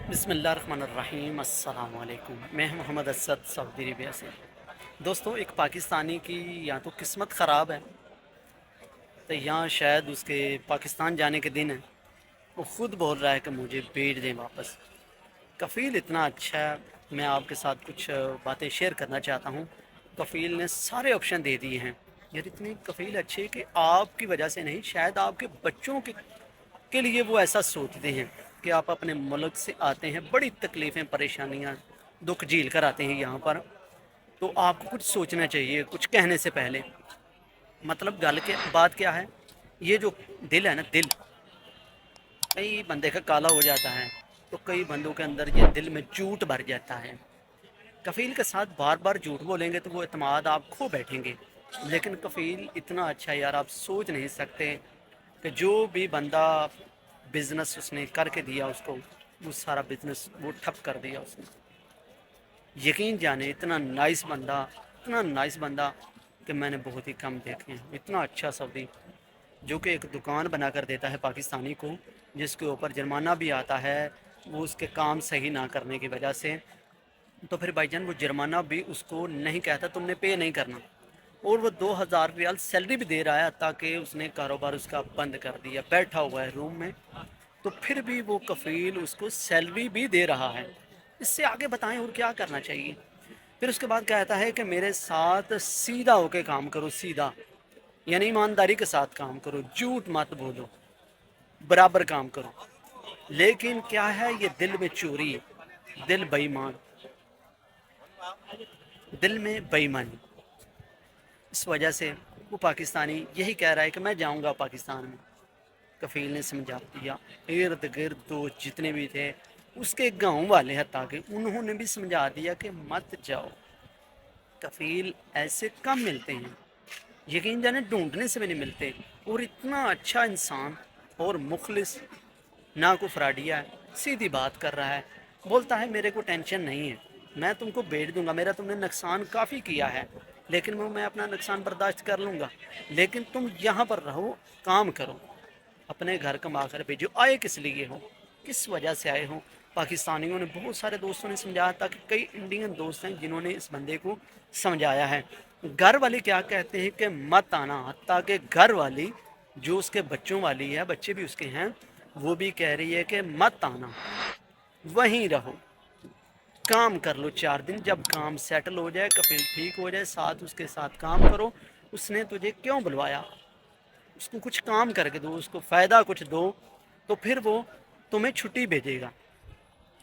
बिस्मिल्लाहिर्रहमानिर्रहीम। अस्सलाम वालेकुम। मैं मोहम्मद असद सऊदी अरबिया से। दोस्तों, एक पाकिस्तानी की या तो किस्मत ख़राब है, तो यहाँ शायद उसके पाकिस्तान जाने के दिन है, वो ख़ुद बोल रहा है कि मुझे भेज दें वापस। कफ़ील इतना अच्छा है, मैं आपके साथ कुछ बातें शेयर करना चाहता हूँ। कफ़ील ने सारे ऑप्शन दे दिए हैं। यार, इतनी कफ़ील अच्छी है कि आपकी वजह से नहीं, शायद आपके बच्चों के लिए वो ऐसा सोचते हैं कि आप अपने मुल्क से आते हैं, बड़ी तकलीफ़ें परेशानियाँ दुख झेल कर आते हैं यहाँ पर, तो आपको कुछ सोचना चाहिए कुछ कहने से पहले। मतलब गल के बात क्या है, ये जो दिल है ना, दिल कई बंदे का काला हो जाता है, तो कई बंदों के अंदर ये दिल में झूठ भर जाता है। कफ़ील के साथ बार बार झूठ बोलेंगे तो वो एतमाद आप खो बैठेंगे। लेकिन कफ़ील इतना अच्छा है यार, आप सोच नहीं सकते कि जो भी बंदा बिज़नेस उसने करके दिया उसको, वो सारा बिज़नेस वो ठप कर दिया उसने। यकीन जाने इतना नाइस बंदा, इतना नाइस बंदा कि मैंने बहुत ही कम देखे हैं। इतना अच्छा सऊदी जो कि एक दुकान बना कर देता है पाकिस्तानी को, जिसके ऊपर जुर्माना भी आता है वो उसके काम सही ना करने की वजह से। तो फिर भाईजान वो जुर्माना भी उसको नहीं कहता तुमने पे नहीं करना, और वो 2000 रियाल सैलरी भी दे रहा है, ताकि उसने कारोबार उसका बंद कर दिया, बैठा हुआ है रूम में, तो फिर भी वो कफ़ील उसको सैलरी भी दे रहा है। इससे आगे बताएं और क्या करना चाहिए। फिर उसके बाद कहता है कि मेरे साथ सीधा होके काम करो, सीधा यानी ईमानदारी के साथ काम करो, झूठ मत बोलो, बराबर काम करो। लेकिन क्या है, ये दिल में चोरी, दिल बेईमान, दिल में बेईमानी। इस वजह से वो पाकिस्तानी यही कह रहा है कि मैं जाऊंगा पाकिस्तान में। कफ़ील ने समझा दिया, इर्द गिर्द दोस्त जितने भी थे, उसके गांव वाले हैं ताकि उन्होंने भी समझा दिया कि मत जाओ। कफ़ील ऐसे कम मिलते हैं, यकीन जाने ढूंढने से भी नहीं मिलते। और इतना अच्छा इंसान और मुखलिस, ना को फ्राडिया है, सीधी बात कर रहा है। बोलता है मेरे को टेंशन नहीं है, मैं तुमको भेज दूंगा, मेरा तुमने नुकसान काफ़ी किया है, लेकिन मैं अपना नुकसान बर्दाश्त कर लूँगा। लेकिन तुम यहाँ पर रहो, काम करो, अपने घर कमा कर भेजो। आए किस लिए हो, किस वजह से आए हो। पाकिस्तानियों ने, बहुत सारे दोस्तों ने समझाया था, कि कई इंडियन दोस्त हैं जिन्होंने इस बंदे को समझाया है। घर वाले क्या कहते हैं कि मत आना, हत्ता कि घर वाली जो उसके बच्चों वाली है, बच्चे भी उसके हैं, वो भी कह रही है कि मत आना, वहीं रहो, काम कर लो 4 दिन, जब काम सेटल हो जाए, कफिल ठीक हो जाए, साथ उसके साथ काम करो। उसने तुझे क्यों बुलवाया, उसको कुछ काम करके दो, उसको फ़ायदा कुछ दो, तो फिर वो तुम्हें छुट्टी भेजेगा।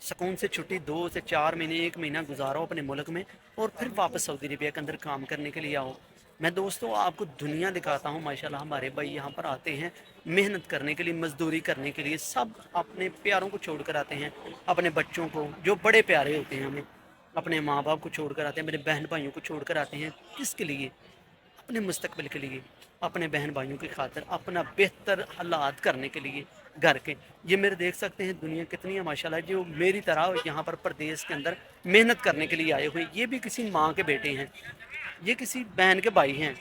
सुकून से छुट्टी 2 से 4 महीने, 1 महीना गुजारो अपने मुल्क में, और फिर वापस सऊदी अरबिया के अंदर काम करने के लिए आओ। मैं दोस्तों आपको दुनिया दिखाता हूँ। माशाल्लाह हमारे भाई यहाँ पर आते हैं मेहनत करने के लिए, मजदूरी करने के लिए, सब अपने प्यारों को छोड़ कर आते हैं, अपने बच्चों को जो बड़े प्यारे होते हैं हमें, अपने माँ बाप को छोड़ कर आते हैं, मेरे बहन भाइयों को छोड़ कर आते हैं। किसके लिए, अपने मुस्तकबिल के लिए, अपने बहन भाइयों की खातिर, अपना बेहतर हालात करने के लिए घर के। ये मेरे देख सकते हैं दुनिया कितनी है माशाल्लाह, जो मेरी तरह यहाँ पर प्रदेश के अंदर मेहनत करने के लिए आए हुए। ये भी किसी माँ के बेटे हैं, ये किसी बहन के भाई हैं,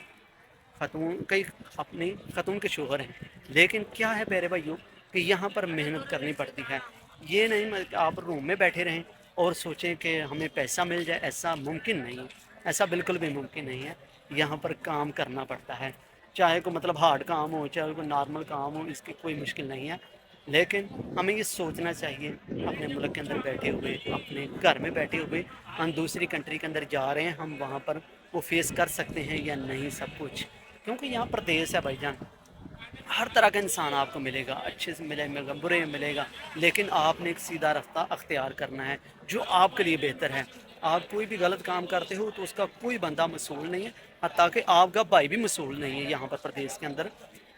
ख़तून कई अपनी ख़तून के शोहर हैं। लेकिन क्या है मेरे भाइयों, कि यहाँ पर मेहनत करनी पड़ती है। ये नहीं कि आप रूम में बैठे रहें और सोचें कि हमें पैसा मिल जाए, ऐसा मुमकिन नहीं है, ऐसा बिल्कुल भी मुमकिन नहीं है। यहाँ पर काम करना पड़ता है, चाहे को मतलब हार्ड काम हो, चाहे कोई नॉर्मल काम हो, इसकी कोई मुश्किल नहीं है। लेकिन हमें ये सोचना चाहिए, अपने मुल्क के अंदर बैठे हुए, अपने घर में बैठे हुए, हम दूसरी कंट्री के अंदर जा रहे हैं, हम वहाँ पर वो फेस कर सकते हैं या नहीं सब कुछ। क्योंकि यहाँ प्रदेश है भाईजान, हर तरह का इंसान आपको मिलेगा, अच्छे से मिलेगा, बुरे में मिलेगा, लेकिन आपने एक सीधा रास्ता अख्तियार करना है जो आपके लिए बेहतर है। आप कोई भी गलत काम करते हो तो उसका कोई बंदा मसूल नहीं है, हत्ता कि आपका भाई भी मसूल नहीं है। यहाँ पर प्रदेश के अंदर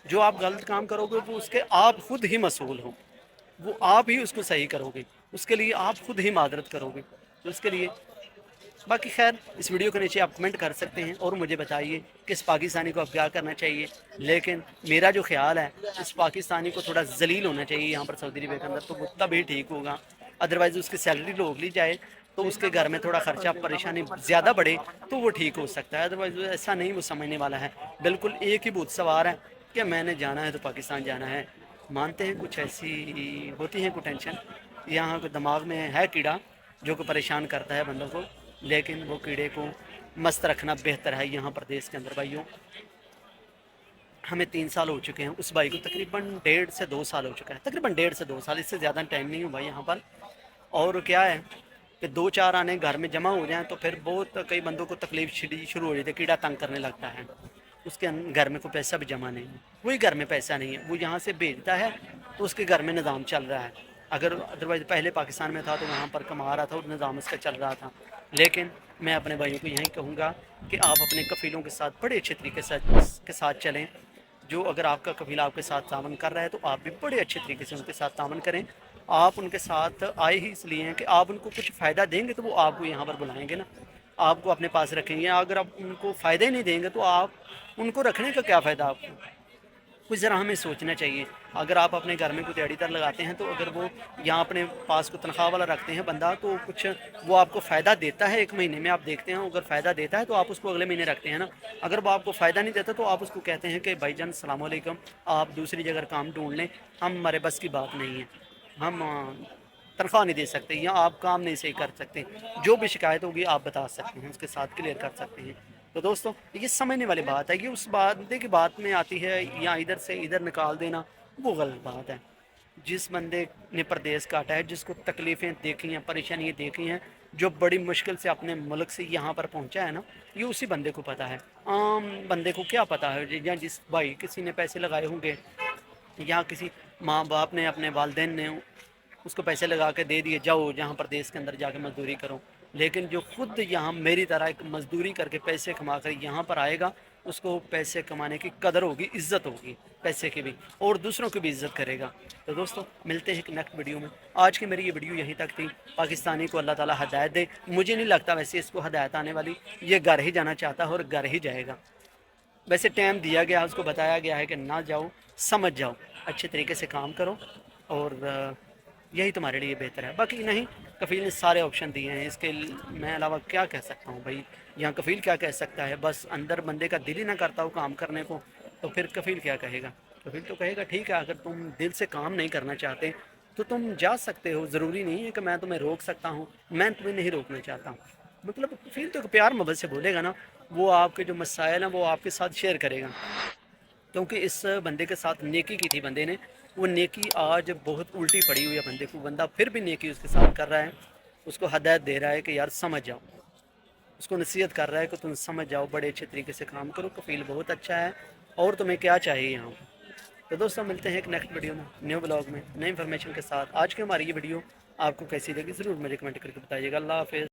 जो आप गलत काम करोगे वो उसके आप खुद ही मसूल हो, वो आप ही उसको सही करोगे, उसके लिए आप खुद ही मादरत करोगे। तो उसके लिए बाकी खैर, इस वीडियो के नीचे आप कमेंट कर सकते हैं और मुझे बताइए कि इस पाकिस्तानी को अब क्या करना चाहिए। लेकिन मेरा जो ख्याल है, इस पाकिस्तानी को थोड़ा जलील होना चाहिए यहाँ पर सऊदी अरबिया के अंदर, तो वो तभी ठीक होगा। अदरवाइज़ उसकी सैलरी रोक ली जाए तो उसके घर में थोड़ा खर्चा परेशानी ज़्यादा बढ़े तो वो ठीक हो सकता है। अदरवाइज़ ऐसा नहीं वो समझने वाला है, बिल्कुल एक ही भूत सवार है कि मैंने जाना है तो पाकिस्तान जाना है। मानते हैं कुछ ऐसी होती हैं कुछ टेंशन, यहाँ के दिमाग में है कीड़ा जो कि परेशान करता है बंदों को, लेकिन वो कीड़े को मस्त रखना बेहतर है यहाँ प्रदेश के अंदर भाइयों। हमें 3 साल हो चुके हैं, उस भाई को तकरीबन 1.5 से 2 साल हो चुका है, तकरीबन 1.5 से 2 साल, इससे ज़्यादा टाइम नहीं हुआ यहाँ पर। और क्या है कि 2-4 आने घर में जमा हो जाएं तो फिर बहुत कई बंदों को तकलीफ शुरू हो जाती है, कीड़ा तंग करने लगता है। उसके घर में कोई पैसा भी जमा नहीं है, वही घर में पैसा नहीं है, वो यहाँ से भेजता है तो उसके घर में निज़ाम चल रहा है। अगर अदरवाइज़ पहले पाकिस्तान में था तो वहाँ पर कमा रहा था और निज़ाम उसका चल रहा था। लेकिन मैं अपने भाइयों को यही कहूँगा कि आप अपने कफ़ीलों के साथ बड़े अच्छे तरीके से चलें। जो अगर आपका कफ़ील आपके साथ तामन कर रहा है तो आप भी बड़े अच्छे तरीके से उनके साथ तामन करें। आप उनके साथ आए ही इसलिए हैं कि आप उनको कुछ फ़ायदा देंगे तो वो आपको यहाँ पर बुलाएंगे ना, आपको अपने पास रखेंगे। अगर आप उनको फ़ायदा ही नहीं देंगे तो आप उनको रखने का क्या फ़ायदा आपको। कुछ ज़रा हमें सोचना चाहिए। अगर आप अपने घर में कोई दिहाड़ीदार लगाते हैं तो अगर वो यहाँ अपने पास को तनख्वाह वाला रखते हैं बंदा, तो कुछ वो आपको फ़ायदा देता है 1 महीने में, आप देखते हैं अगर फ़ायदा देता है तो आप उसको अगले महीने रखते हैं ना। अगर वो आपको फ़ायदा नहीं देता तो आप उसको कहते हैं कि भाईजान अस्सलाम वालेकुम, आप दूसरी जगह काम ढूंढ लें, हमारे बस की बात नहीं है, हम तनख्वाह नहीं दे सकते या आप काम नहीं सही कर सकते। जो भी शिकायत होगी आप बता सकते हैं, उसके साथ क्लियर कर सकते हैं। तो दोस्तों ये समझने वाली बात है कि उस बंदे की बात में आती है या इधर से इधर निकाल देना, वो गलत बात है। जिस बंदे ने प्रदेश काटा है, जिसको तकलीफ़ें देखी हैं, परेशानियाँ देखी हैं, जो बड़ी मुश्किल से अपने मुल्क से यहाँ पर पहुँचा है ना, ये उसी बंदे को पता है। आम बंदे को क्या पता है, या जिस भाई किसी ने पैसे लगाए होंगे या किसी माँ बाप ने अपने वालदेन ने उसको पैसे लगा के दे दिए, जाओ जहाँ प्रदेश के अंदर जाके मजदूरी करो। लेकिन जो खुद यहाँ मेरी तरह एक मजदूरी करके पैसे कमा कर यहाँ पर आएगा, उसको पैसे कमाने की कदर होगी, इज़्ज़त होगी पैसे की भी, और दूसरों की भी इज़्ज़त करेगा। तो दोस्तों मिलते हैं एक नेक्स्ट वीडियो में। आज की मेरी ये वीडियो यहीं तक थी। पाकिस्तानी को अल्लाह ताला हदायत दे, मुझे नहीं लगता वैसे इसको हदायत आने वाली, ये घर ही जाना चाहता है और घर ही जाएगा। वैसे टाइम दिया गया, उसको बताया गया है कि ना जाओ, समझ जाओ, अच्छे तरीके से काम करो और यही तुम्हारे लिए बेहतर है। बाकी नहीं, कफ़ील ने सारे ऑप्शन दिए हैं, इसके मैं अलावा क्या कह सकता हूँ भाई। यहाँ कफ़ील क्या कह सकता है, बस अंदर बंदे का दिल ही ना करता हो काम करने को, तो फिर कफ़ील क्या कहेगा। कफ़ील तो कहेगा ठीक है, अगर तुम दिल से काम नहीं करना चाहते तो तुम जा सकते हो, ज़रूरी नहीं है कि मैं तुम्हें रोक सकता हूँ, मैं तुम्हें नहीं रोकना चाहता हूँ। मतलब कफ़ील तो प्यार मोहब्बत से बोलेगा ना, वो आपके जो मसाइल हैं वो आपके साथ शेयर करेगा। क्योंकि इस बंदे के साथ नेकी की थी बंदे ने, वो नेकी आज बहुत उल्टी पड़ी हुई है बंदे को, बंदा फिर भी नेकी उसके साथ कर रहा है, उसको हदायत दे रहा है कि यार समझ जाओ, उसको नसीहत कर रहा है कि तुम समझ जाओ, बड़े अच्छे तरीके से काम करो, कफील बहुत अच्छा है और तुम्हें क्या चाहिए यहाँ पर। तो दोस्तों मिलते हैं एक नेक्स्ट वीडियो में, न्यू ब्लॉग में, नई इन्फॉर्मेशन के साथ। आज की हमारी ये वीडियो आपको कैसी लगी ज़रूर मुझे कमेंट करके बताइएगा। अल्लाह हाफ़िज़।